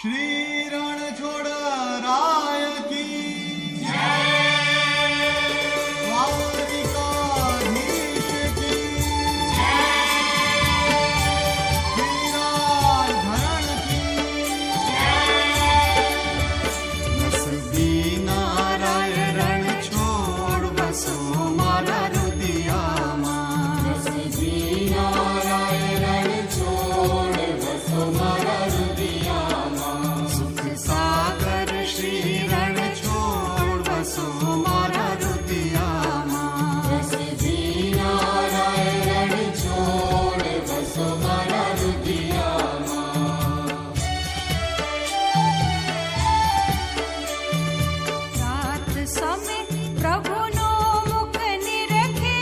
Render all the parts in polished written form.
श्री रणछोड़ राय की द्वारिकाधीश की वीराधरण की नसबी नाराय रणछोड़ बसो मारा रुदियाમાં नसबी नाराय रणछोड़ बसो मारा रुदियाમાં सुख सागर श्री रणछोड़ बसो मारा रुदियाમાં नसबी नाराय रणछोड़ बसो मारा रुदियाમાં रात समय प्रभुनो मुख निरखे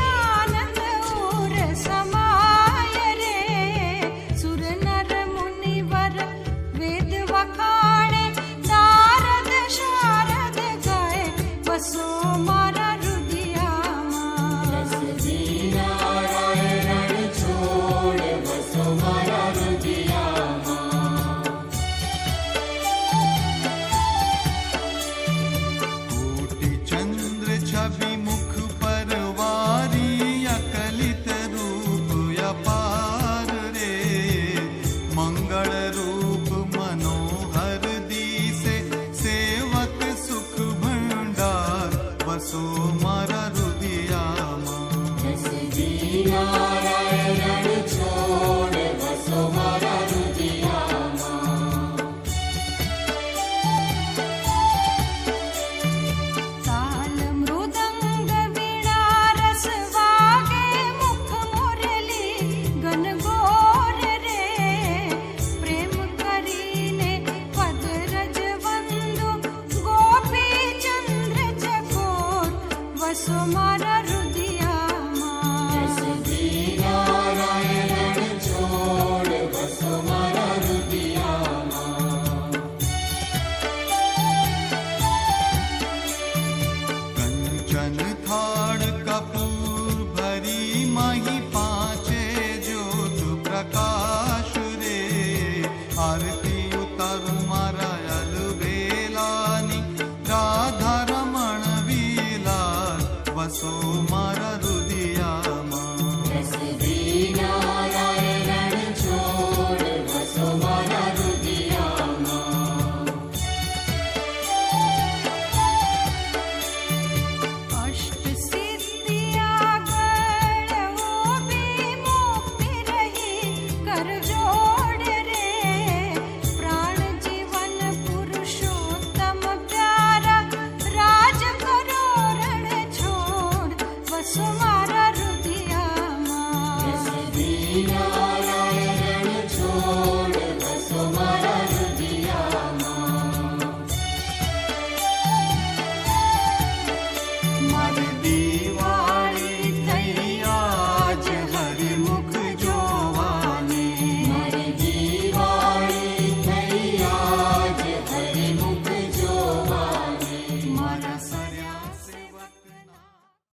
आनंद उर समाय रे सुर नर मुनिवर वेद वखाणे नारद शारद गाय बसो मारा रुदियाમાં नसबी नाराय रणछोड़ बसो मारा रुदियाમાં कोटि चंद्र छवि मुख पर वारी अकलित रूप अपार रे मंगल रूप मनोहर दिसे सेवक सुख भंडार बसो मारा रुदियाમાં नसबी नाराय रणछोड़ बसो मारा रुदियाમાં ताल मृदंग वीणा रस वागे मुख मुरली गनगोर रे प्रेम करीने पद रज वंदु गोपी चंद्र चकोर वसो मारा रुदियाમાં नसबी नाराय रणछोड़ बसो मारा रुदियाમાં कंचन थाड़ कपूर भरी मही पांचे ज्योत प्रकाश रे आरती उतर मारा